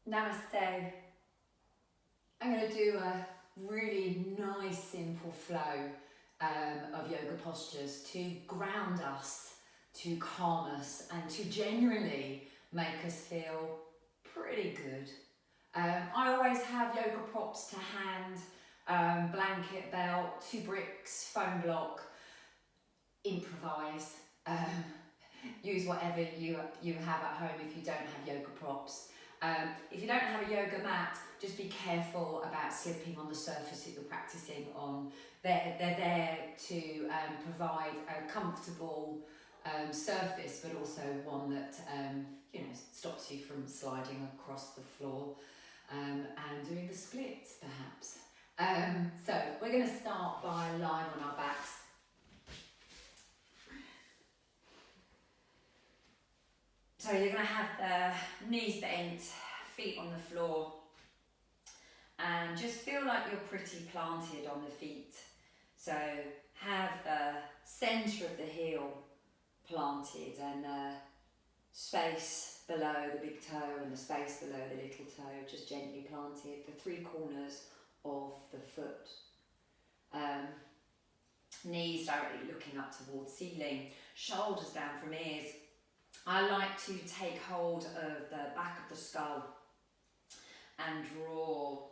Namaste. I'm going to do a really nice simple flow of yoga postures to ground us, to calm us and to generally make us feel pretty good. I always have yoga props to hand, blanket, belt, 2 bricks, foam block, improvise, use whatever you have at home if you don't have yoga props. If you don't have a yoga mat, just be careful about slipping on the surface that you're practicing on. They're there to provide a comfortable surface, but also one that stops you from sliding across the floor and doing the splits perhaps. So we're going to start by lying on our backs. So you're going to have the knees bent, feet on the floor, and just feel like you're pretty planted on the feet. So have the centre of the heel planted and the space below the big toe and the space below the little toe just gently planted, the 3 corners of the foot. Knees directly looking up towards ceiling, shoulders down from ears. I like to take hold of the back of the skull and draw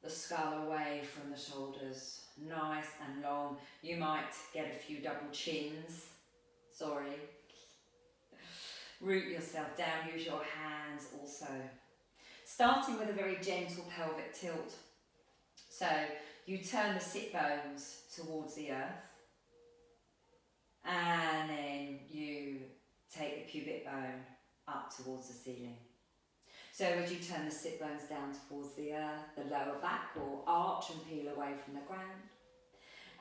the skull away from the shoulders, nice and long. You might get a few double chins, sorry. Root yourself down, use your hands also. Starting with a very gentle pelvic tilt. So you turn the sit bones towards the earth and then you take the pubic bone up towards the ceiling. So as you turn the sit bones down towards the earth, the lower back will arch and peel away from the ground.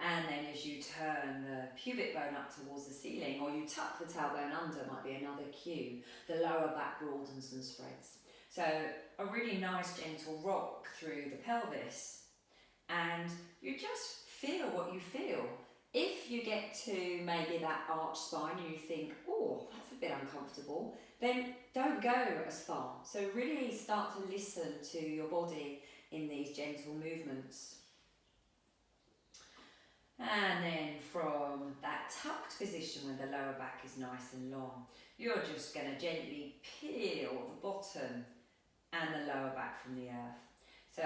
And then as you turn the pubic bone up towards the ceiling, or you tuck the tailbone under, might be another cue, the lower back broadens and spreads. So a really nice gentle rock through the pelvis. And you just feel what you feel. If you get to maybe that arch spine and you think, oh, that's a bit uncomfortable, then don't go as far. So really start to listen to your body in these gentle movements. And then from that tucked position where the lower back is nice and long, you're just going to gently peel the bottom and the lower back from the earth. So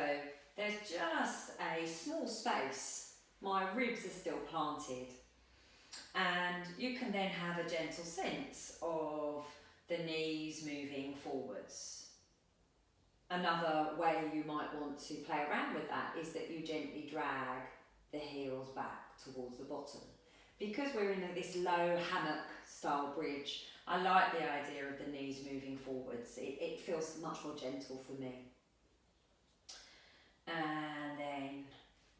there's just a small space. My ribs are still planted, and you can then have a gentle sense of the knees moving forwards. Another way you might want to play around with that is that you gently drag the heels back towards the bottom. Because we're in this low hammock style bridge, I like the idea of the knees moving forwards. It feels much more gentle for me. And then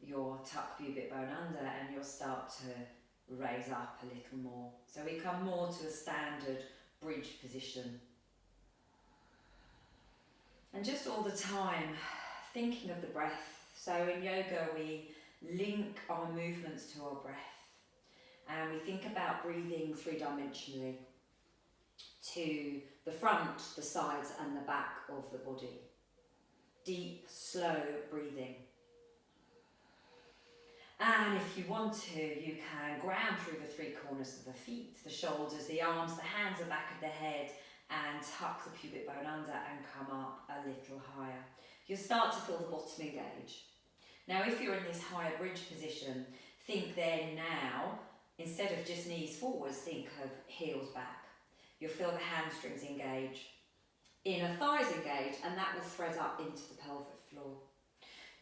you'll tuck pubic bone under and you'll start to raise up a little more. So we come more to a standard bridge position. And just all the time thinking of the breath. So in yoga we link our movements to our breath. And we think about breathing 3-dimensionally to the front, the sides and the back of the body. Deep, slow breathing. And if you want to, you can ground through the 3 corners of the feet, the shoulders, the arms, the hands, the back of the head, and tuck the pubic bone under and come up a little higher. You'll start to feel the bottom engage. Now, if you're in this higher bridge position, think then now, instead of just knees forwards, think of heels back. You'll feel the hamstrings engage, inner thighs engage, and that will thread up into the pelvic floor.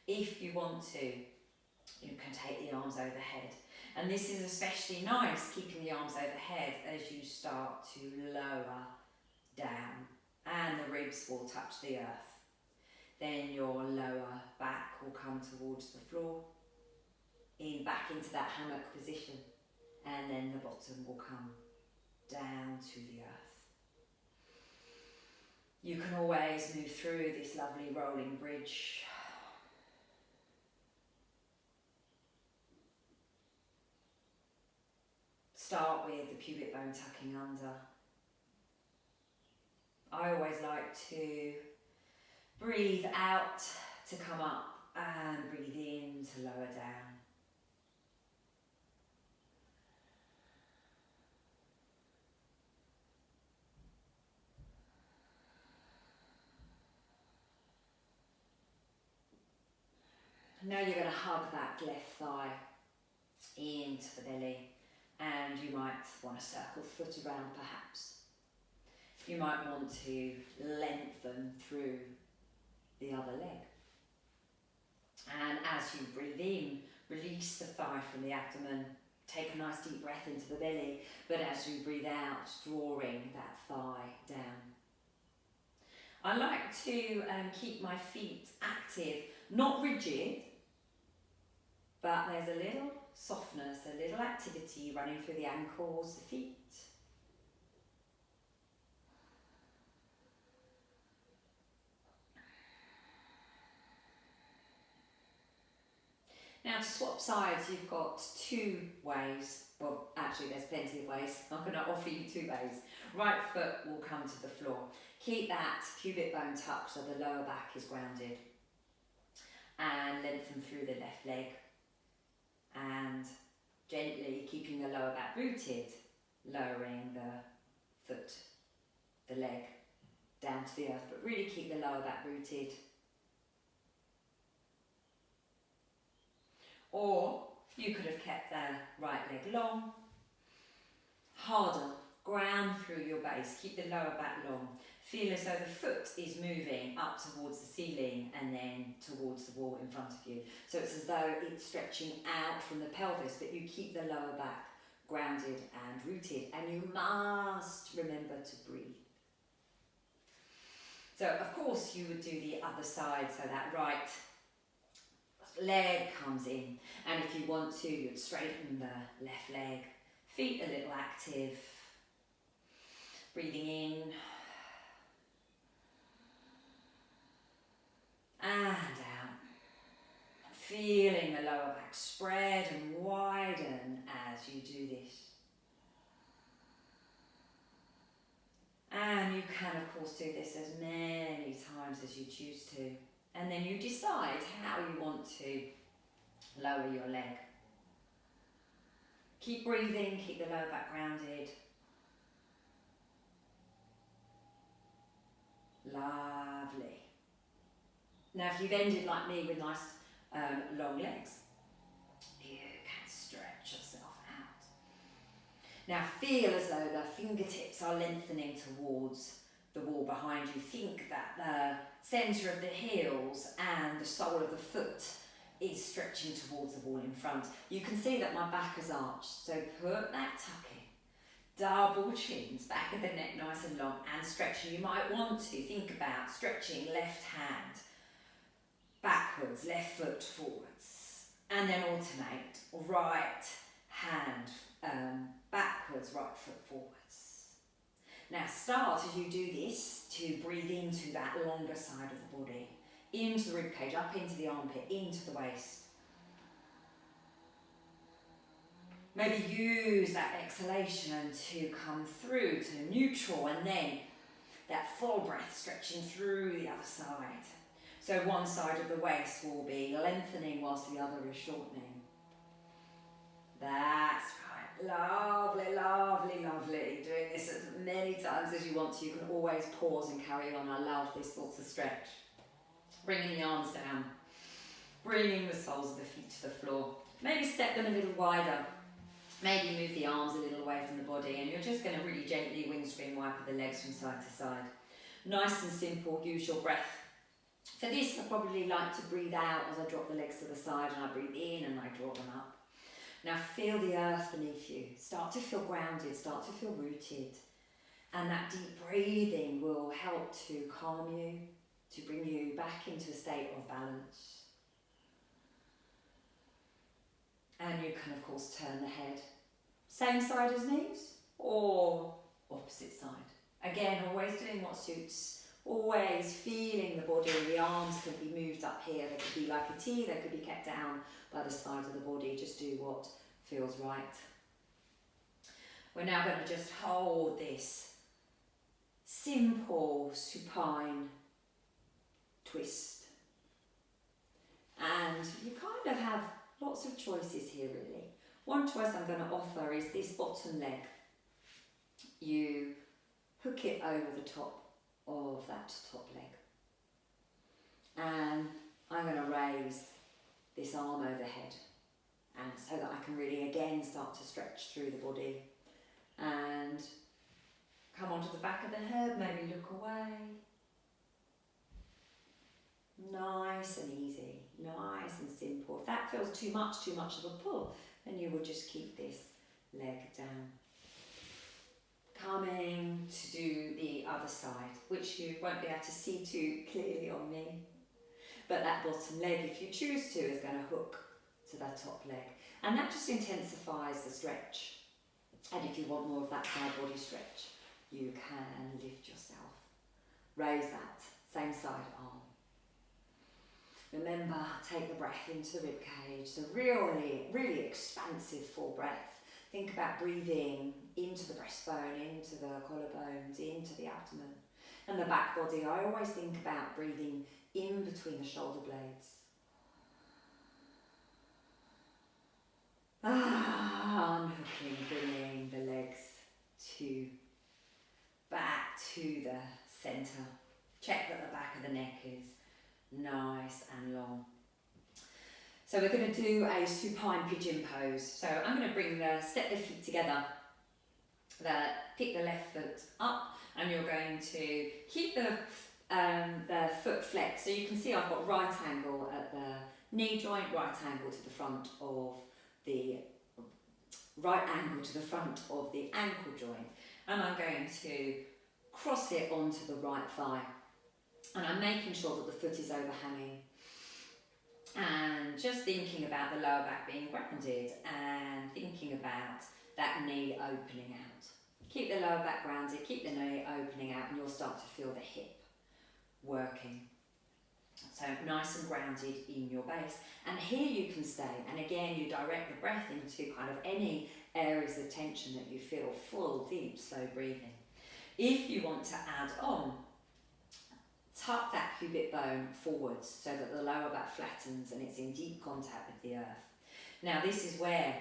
If you want to, you can take the arms overhead. And this is especially nice, keeping the arms overhead as you start to lower down and the ribs will touch the earth. Then your lower back will come towards the floor, back into that hammock position, and then the bottom will come down to the earth. You can always move through this lovely rolling bridge. Start with the pubic bone tucking under. I always like to Breathe out to come up and breathe in to lower down. Now you're going to hug that left thigh into the belly, and you might want to circle the foot around perhaps. You might want to lengthen through the other leg. And as you breathe in, release the thigh from the abdomen. Take a nice deep breath into the belly, but as you breathe out, drawing that thigh down. I like to keep my feet active, not rigid, but there's a little softness, a little activity running through the ankles, the feet. Now to swap sides, you've got two ways. Well, actually there's plenty of ways. I'm going to offer you two ways. Right foot will come to the floor. Keep that pubic bone tucked so the lower back is grounded. And lengthen through the left leg. And gently keeping the lower back rooted, lowering the foot, the leg down to the earth. But really keep the lower back rooted. Or you could have kept the right leg long, harder, ground through your base, keep the lower back long. Feel as though the foot is moving up towards the ceiling and then towards the wall in front of you. So it's as though it's stretching out from the pelvis, but you keep the lower back grounded and rooted, and you must remember to breathe. So of course you would do the other side, so that right leg comes in, and if you want to, you'd straighten the left leg, feet a little active, breathing in and out, feeling the lower back spread and widen as you do this. And you can of course do this as many times as you choose to. And then you decide how you want to lower your leg. Keep breathing, keep the lower back grounded. Lovely. Now if you've ended like me with nice long legs, you can stretch yourself out. Now feel as though the fingertips are lengthening towards the wall behind you. Think that the centre of the heels and the sole of the foot is stretching towards the wall in front. You can see that my back is arched, so put that tuck in. Double chins, back of the neck nice and long and stretching. You might want to think about stretching left hand backwards, left foot forwards, and then alternate right hand backwards, right foot forwards. Now start as you do this to breathe into that longer side of the body, into the ribcage, up into the armpit, into the waist. Maybe use that exhalation to come through to neutral, and then that full breath stretching through the other side. So one side of the waist will be lengthening whilst the other is shortening. That's right. Lovely, lovely, lovely. Doing this as many times as you want to. You can always pause and carry on. I love this sort of stretch. Bringing the arms down. Bringing the soles of the feet to the floor. Maybe step them a little wider. Maybe move the arms a little away from the body, and you're just going to really gently windscreen wipe the legs from side to side. Nice and simple. Use your breath. For this, I probably like to breathe out as I drop the legs to the side, and I breathe in and I draw them up. Now feel the earth beneath you. Start to feel grounded, start to feel rooted. And that deep breathing will help to calm you, to bring you back into a state of balance. And you can of course turn the head. Same side as knees or opposite side. Again, always doing what suits. Always feeling the body. The arms can be moved up here. They could be like a T, they could be kept down by the side of the body. Just do what feels right. We're now going to just hold this simple supine twist. And you kind of have lots of choices here really. One choice I'm going to offer is this bottom leg. You hook it over the top of that top leg. And I'm going to raise this arm overhead, and so that I can really again start to stretch through the body and come onto the back of the head, maybe look away. Nice and easy, nice and simple. If that feels too much of a pull, then you will just keep this leg down. Coming to do the other side, which you won't be able to see too clearly on me. But that bottom leg, if you choose to, is going to hook to that top leg. And that just intensifies the stretch. And if you want more of that side body stretch, you can lift yourself. Raise that same side arm. Remember, take the breath into the rib cage. So really, really expansive full breath. Think about breathing into the breastbone, into the collarbones, into the abdomen. And the back body, I always think about breathing in between the shoulder blades. Unhooking, bringing the legs back to the centre. Check that the back of the neck is nice and long. So we're going to do a supine pigeon pose. So I'm going to step the feet together. Pick the left foot up, and you're going to keep the foot flexed. So you can see I've got right angle at the knee joint, right angle to the front of the ankle joint, and I'm going to cross it onto the right thigh, and I'm making sure that the foot is overhanging, and just thinking about the lower back being grounded and thinking about that knee opening out. Keep the lower back grounded, keep the knee opening out, and you'll start to feel the hip working. So nice and grounded in your base. And here you can stay, and again you direct the breath into kind of any areas of tension that you feel, full, deep, slow breathing. If you want to add on, tuck that pubic bone forwards so that the lower back flattens and it's in deep contact with the earth. Now this is where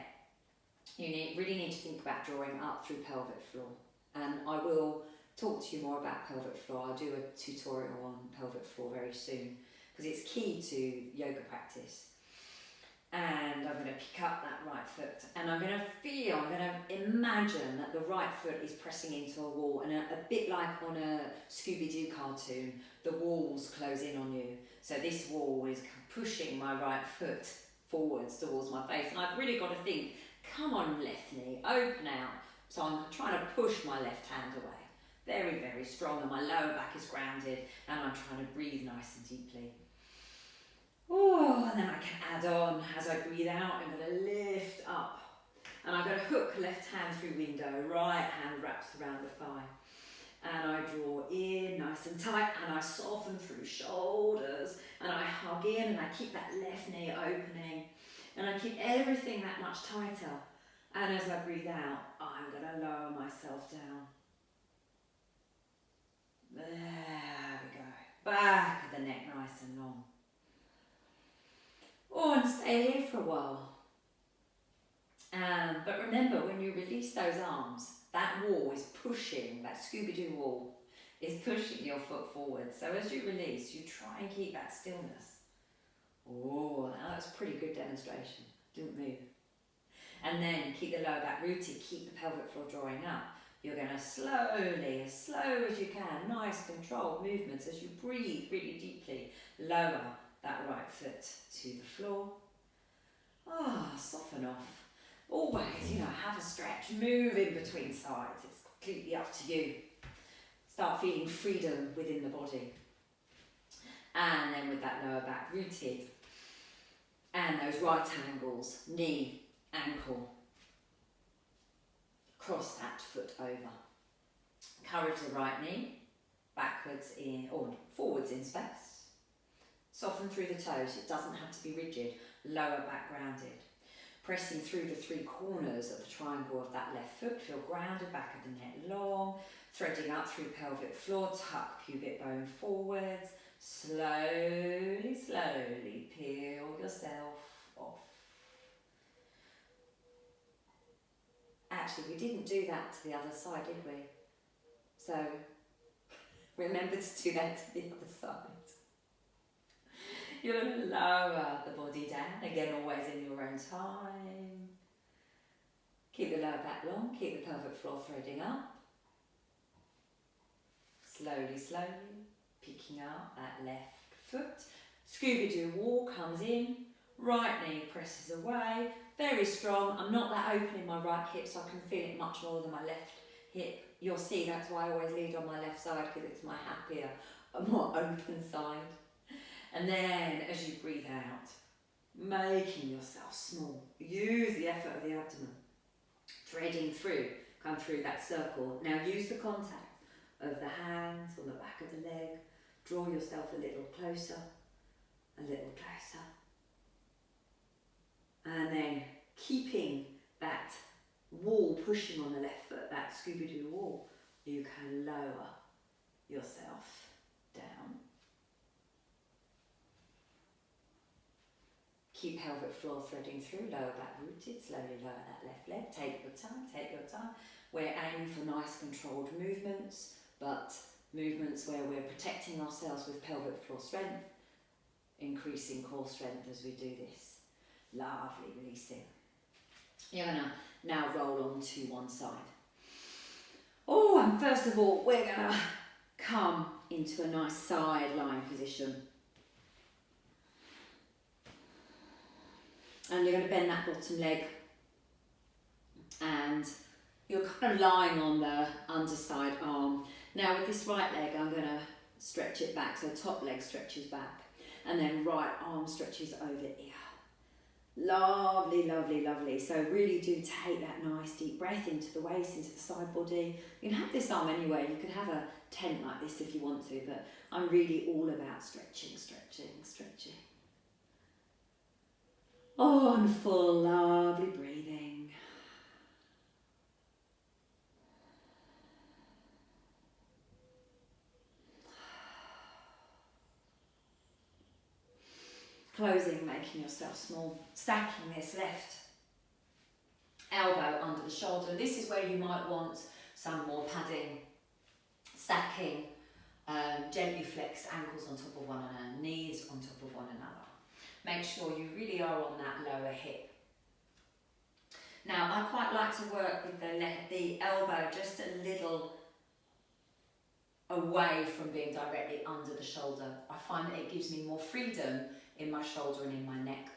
you really need to think about drawing up through pelvic floor. And I will talk to you more about pelvic floor. I'll do a tutorial on pelvic floor very soon because it's key to yoga practice. And I'm going to pick up that right foot, and I'm going to imagine that the right foot is pressing into a wall, and a bit like on a Scooby-Doo cartoon, the walls close in on you. So this wall is pushing my right foot forwards towards my face, and I've really got to think, come on left knee, open out. So I'm trying to push my left hand away. Very, very strong, and my lower back is grounded, and I'm trying to breathe nice and deeply. Oh, and then I can add on as I breathe out. I'm going to lift up, and I'm going to hook left hand through window, right hand wraps around the thigh, and I draw in nice and tight, and I soften through shoulders, and I hug in, and I keep that left knee opening, and I keep everything that much tighter. And as I breathe out, I'm going to lower myself down. There we go. Back of the neck nice and long. Oh, and stay here for a while. But remember, when you release those arms, that wall is pushing, that Scooby-Doo wall is pushing your foot forward. So as you release, you try and keep that stillness. Oh, that was a pretty good demonstration. Didn't move. And then keep the lower back rooted, keep the pelvic floor drawing up. You're going to slowly, as slow as you can, nice controlled movements as you breathe really deeply, lower that right foot to the floor. Soften off. Always, have a stretch, move in between sides. It's completely up to you. Start feeling freedom within the body. And then with that lower back rooted, and those right angles, knee, ankle, cross that foot over. Encourage the right knee, backwards in, or forwards in space. Soften through the toes, it doesn't have to be rigid. Lower back grounded. Pressing through the three corners of the triangle of that left foot, feel grounded, back of the neck long. Threading up through pelvic floor, tuck pubic bone forwards. Slowly, slowly peel yourself off. Actually, we didn't do that to the other side, did we? So remember to do that to the other side. You're going to lower the body down, again always in your own time. Keep the lower back long, keep the pelvic floor threading up. Slowly, slowly, picking up that left foot. Scooby-Doo wall comes in, right knee presses away, very strong. I'm not that open in my right hip, so I can feel it much more than my left hip. You'll see that's why I always lead on my left side, because it's my happier, more open side. And then as you breathe out, making yourself small. Use the effort of the abdomen. Threading through, come through that circle. Now use the contact of the hands on the back of the leg. Draw yourself a little closer, a little closer. And then keeping that wall pushing on the left foot, that Scooby-Doo wall, you can lower yourself down. Keep pelvic floor threading through, lower back rooted, slowly lower that left leg. Take your time, take your time. We're aiming for nice controlled movements, but movements where we're protecting ourselves with pelvic floor strength, increasing core strength as we do this. Lovely, releasing. You're gonna now roll on to one side. Oh, and first of all, we're gonna come into a nice side lying position. And you're going to bend that bottom leg, and you're kind of lying on the underside arm. Now with this right leg, I'm going to stretch it back, so top leg stretches back, and then right arm stretches over ear. Lovely, lovely, lovely. So really do take that nice deep breath into the waist, into the side body. You can have this arm anywhere. You could have a tent like this if you want to, but I'm really all about stretching, stretching, stretching. Oh, and full, lovely breathing. Closing, making yourself small. Stacking this left elbow under the shoulder. This is where you might want some more padding. Stacking, gently flexed ankles on top of one another, knees on top of one another. Make sure you really are on that lower hip. Now, I quite like to work with the elbow just a little away from being directly under the shoulder. I find that it gives me more freedom in my shoulder and in my neck.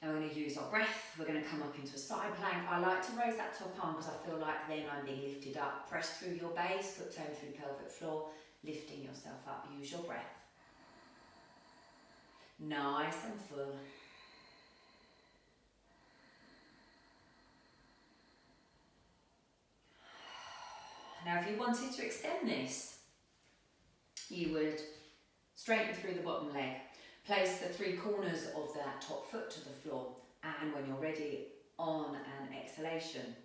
Now we're going to use our breath. We're going to come up into a side plank. I like to raise that top arm because I feel like then I'm being lifted up. Press through your base, foot tone through pelvic floor, lifting yourself up. Use your breath. Nice and full. Now if you wanted to extend this, you would straighten through the bottom leg, place the three corners of that top foot to the floor, and when you're ready, on an exhalation,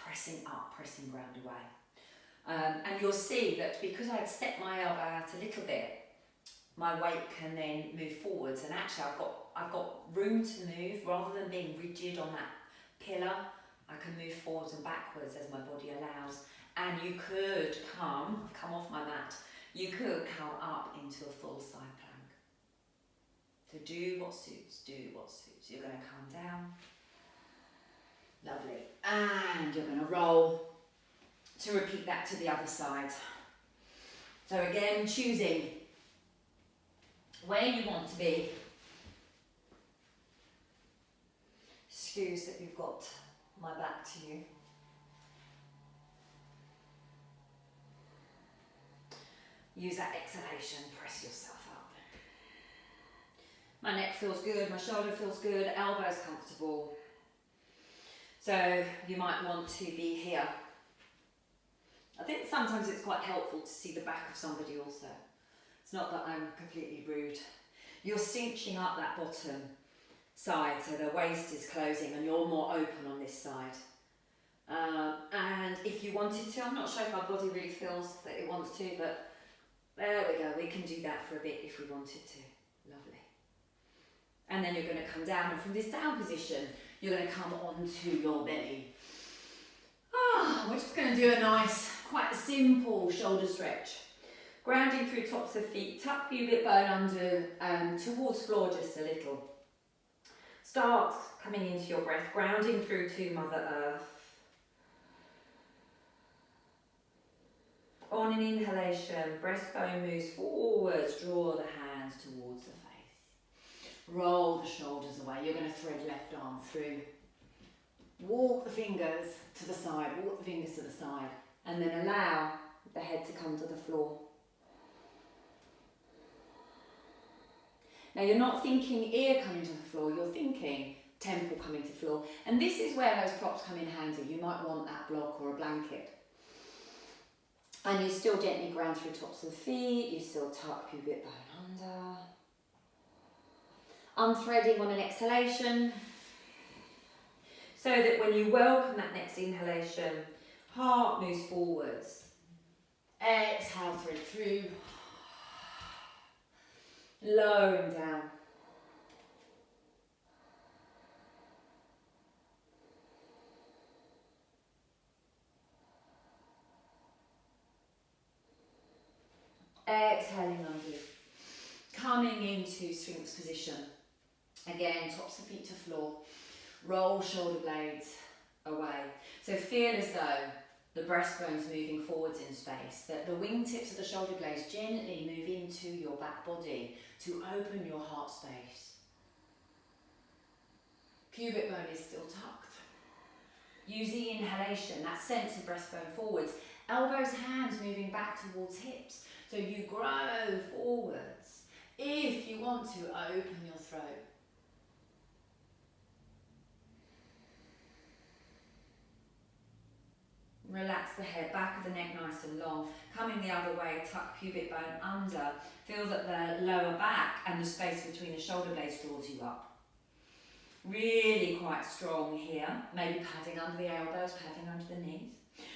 pressing up, pressing ground away. And you'll see that because I'd stepped my elbow out a little bit, my weight can then move forwards, and actually I've got room to move rather than being rigid on that pillar. I can move forwards and backwards as my body allows. And you could come off my mat, you could come up into a full side plank. So do what suits, do what suits. You're going to come down. Lovely. And you're going to roll to repeat that to the other side. So again, choosing where you want to be. Excuse that you've got my back to you. Use that exhalation, press yourself up. My neck feels good, my shoulder feels good, elbows comfortable. So you might want to be here. I think sometimes it's quite helpful to see the back of somebody also. It's not that I'm completely rude. You're cinching up that bottom side so the waist is closing and you're more open on this side. And if you wanted to, I'm not sure if my body really feels that it wants to, but there we go, we can do that for a bit if we wanted to. Lovely. And then you're going to come down, and from this down position, you're going to come onto your belly. We're just going to do a nice, quite simple shoulder stretch. Grounding through tops of feet, tuck pubic bone under towards floor just a little. Start coming into your breath, grounding through to Mother Earth. On an inhalation, breastbone moves forwards, draw the hands towards the face. Roll the shoulders away. You're going to thread left arm through. Walk the fingers to the side, walk the fingers to the side, and then allow the head to come to the floor. Now you're not thinking ear coming to the floor, you're thinking temple coming to the floor. And this is where those props come in handy. You might want that block or a blanket. And you still gently ground through tops of the feet, you still tuck pubic bone under. Unthreading on an exhalation, so that when you welcome that next inhalation, heart moves forwards. Exhale, thread through. Lowering down. Exhaling under. Coming into Sphinx position. Again, tops of feet to floor. Roll shoulder blades away. So feel as though the breastbone's moving forwards in space, that the wingtips of the shoulder blades gently move into your back body to open your heart space. Pubic bone is still tucked. Use the inhalation, that sense of breastbone forwards. Elbows, hands moving back towards hips. So you grow forwards. If you want to, open your throat. Relax the head, back of the neck nice and long. Coming the other way, tuck pubic bone under. Feel that the lower back and the space between the shoulder blades draws you up. Really quite strong here. Maybe padding under the elbows, padding under the knees.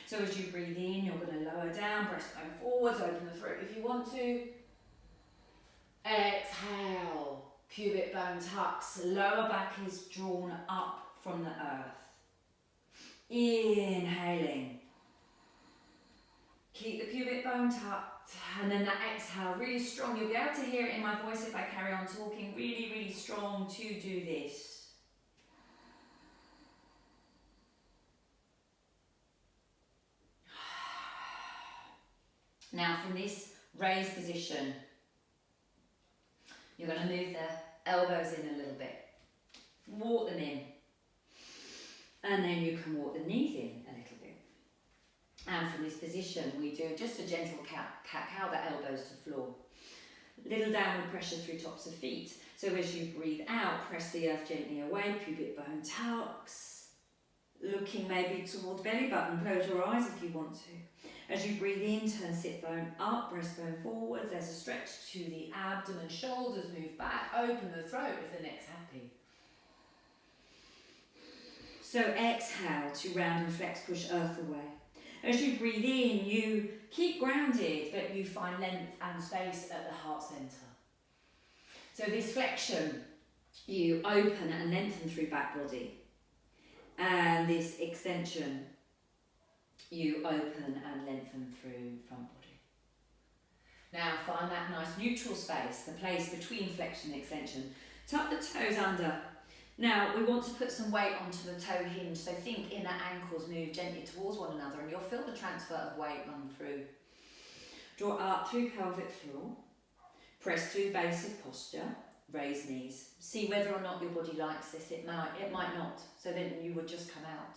So as you breathe in, you're going to lower down, breastbone forwards, open the throat if you want to. Exhale, pubic bone tucks, lower back is drawn up from the earth. Inhaling. Keep the pubic bone tucked, and then that exhale really strong. You'll be able to hear it in my voice if I carry on talking. Really, really strong to do this. Now from this raised position, you're going to move the elbows in a little bit. Walk them in. And then you can walk the knees in a little bit. And from this position, we do just a gentle cat-cow, the elbows to floor. Little downward pressure through tops of feet. So as you breathe out, press the earth gently away, pubic bone tucks. Looking maybe toward belly button, close your eyes if you want to. As you breathe in, turn sit bone up, breastbone forwards. There's a stretch to the abdomen, shoulders move back, open the throat if the neck's happy. So exhale to round and flex, push earth away. As you breathe in, you keep grounded, but you find length and space at the heart centre. So this flexion, you open and lengthen through back body. And this extension, you open and lengthen through front body. Now find that nice neutral space, the place between flexion and extension. Tuck the toes under. Now we want to put some weight onto the toe hinge, so think inner ankles move gently towards one another and you'll feel the transfer of weight run through. Draw up through pelvic floor, press through base of posture, raise knees. See whether or not your body likes this, it might not, so then you would just come out.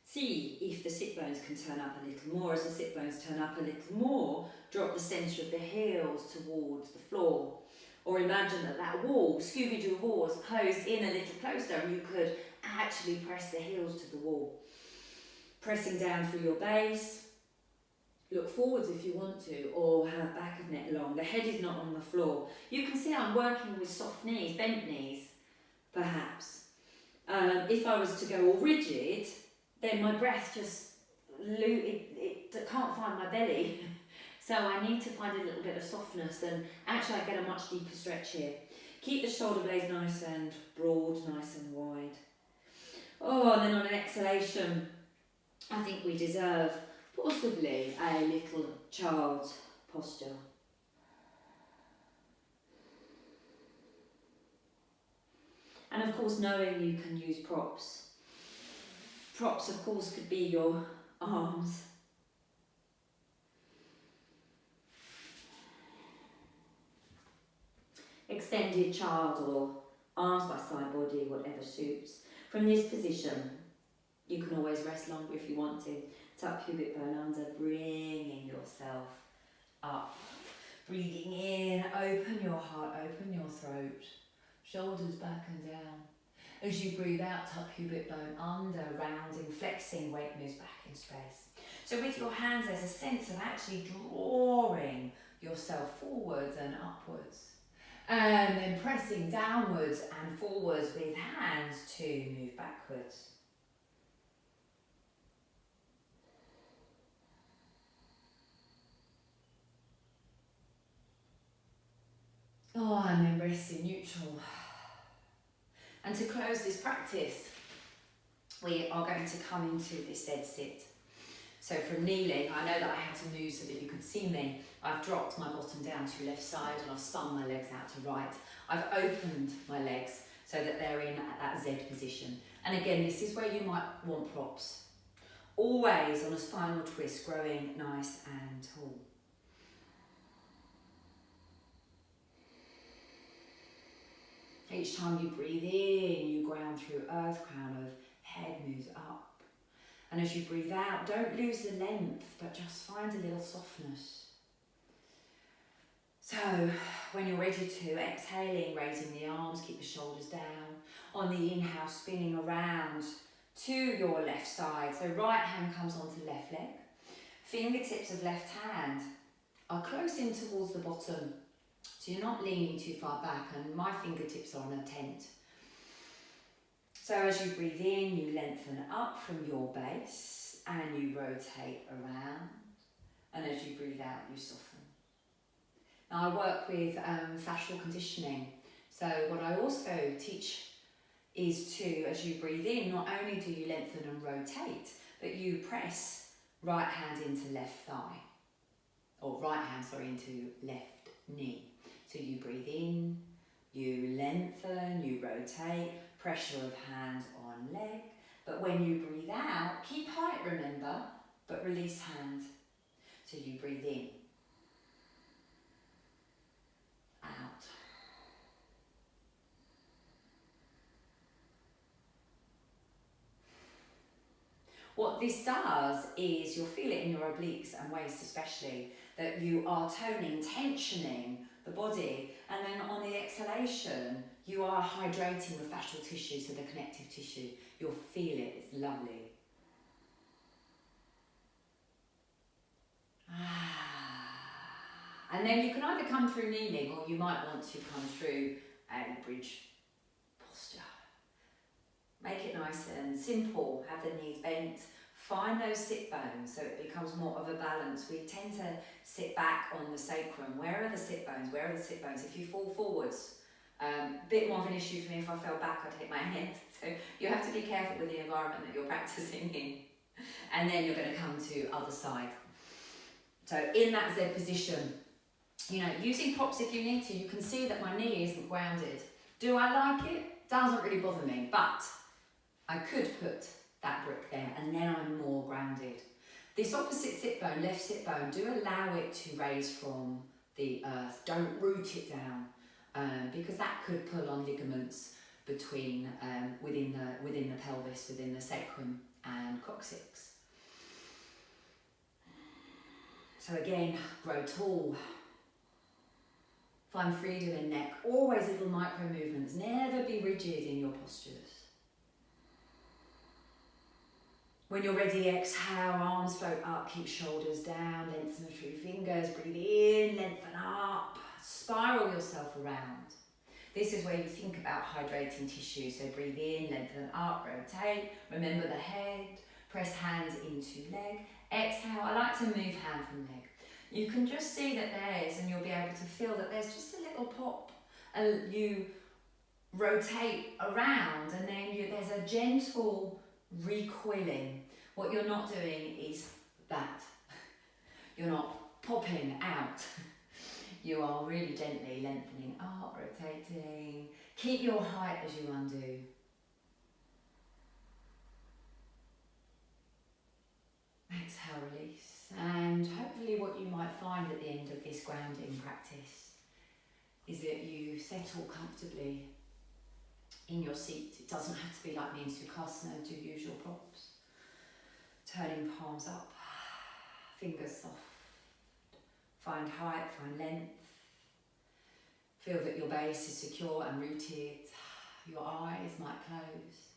See if the sit bones can turn up a little more. As the sit bones turn up a little more, drop the centre of the heels towards the floor. Or imagine that wall, Scooby-Doo wall, is closed in a little closer and you could actually press the heels to the wall. Pressing down through your base. Look forwards if you want to, or have back of neck long. The head is not on the floor. You can see I'm working with soft knees, bent knees, perhaps. If I was to go all rigid, then my breath just, it can't find my belly. So I need to find a little bit of softness, and actually I get a much deeper stretch here. Keep the shoulder blades nice and broad, nice and wide. Oh, and then on an exhalation, I think we deserve possibly a little child's posture. And of course, knowing you can use props. Props, of course, could be your arms. Extended child or arms by side body, whatever suits. From this position, you can always rest longer if you want to. Tuck pubic bone under, bringing yourself up. Breathing in, open your heart, open your throat. Shoulders back and down. As you breathe out, tuck pubic bone under, rounding, flexing, weight moves back in space. So with your hands, there's a sense of actually drawing yourself forwards and upwards. And then pressing downwards and forwards with hands to move backwards. Oh, and then resting neutral. And to close this practice, we are going to come into this dead sit. So from kneeling, I know that I had to move so that you could see me. I've dropped my bottom down to left side and I've spun my legs out to right. I've opened my legs so that they're in at that Z position. And again, this is where you might want props. Always on a spinal twist, growing nice and tall. Each time you breathe in, you ground through earth, crown of head moves up. And as you breathe out, don't lose the length, but just find a little softness. So when you're ready to, exhaling, raising the arms, keep the shoulders down. On the inhale, spinning around to your left side. So right hand comes onto left leg. Fingertips of left hand are close in towards the bottom. So you're not leaning too far back, and my fingertips are on a tent. So as you breathe in, you lengthen up from your base and you rotate around. And as you breathe out, you soften. Now I work with fascial conditioning. So what I also teach is to, as you breathe in, not only do you lengthen and rotate, but you press right hand into left thigh. Or right hand, sorry, into left knee. So you breathe in, you lengthen, you rotate, pressure of hand on leg. But when you breathe out, keep height, remember, but release hand. So you breathe in, out. What this does is you'll feel it in your obliques and waist especially, that you are toning, tensioning the body, and then on the exhalation you are hydrating the fascial tissue, so the connective tissue. You'll feel it, it's lovely. And then you can either come through kneeling, or you might want to come through a bridge posture. Make it nice and simple, have the knees bent. Find those sit bones so it becomes more of a balance. We tend to sit back on the sacrum. Where are the sit bones? Where are the sit bones? If you fall forwards, a bit more of an issue for me. If I fell back, I'd hit my head. So you have to be careful with the environment that you're practicing in. And then you're going to come to other side. So in that Z position, you know, using props if you need to. You can see that my knee isn't grounded. Do I like it? Doesn't really bother me, but I could put that brick there and then I'm more grounded. This opposite sit bone, left sit bone, do allow it to raise from the earth. Don't root it down because that could pull on ligaments between within the pelvis, within the sacrum and coccyx. So again, grow tall. Find freedom in neck. Always little micro movements. Never be rigid in your postures. When you're ready, exhale, arms float up, keep shoulders down, lengthen through fingers, breathe in, lengthen up, spiral yourself around. This is where you think about hydrating tissue, so breathe in, lengthen up, rotate, remember the head, Press hands into leg. Exhale. I like to move hand from leg. You can just see that there's, and you'll be able to feel that there's just a little pop. You rotate around and then there's a gentle recoiling. What you're not doing is that. You're not popping out. You are really gently lengthening up, rotating. Keep your height as you undo. Exhale, release. And hopefully what you might find at the end of this grounding practice is that you settle comfortably in your seat. It doesn't have to be like me in Sukhasana, do usual props. Turning palms up, fingers soft. Find height, find length. Feel that your base is secure and rooted. Your eyes might close.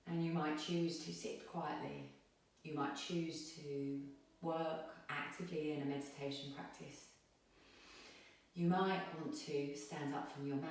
And you might choose to sit quietly. You might choose to work actively in a meditation practice. You might want to stand up from your mat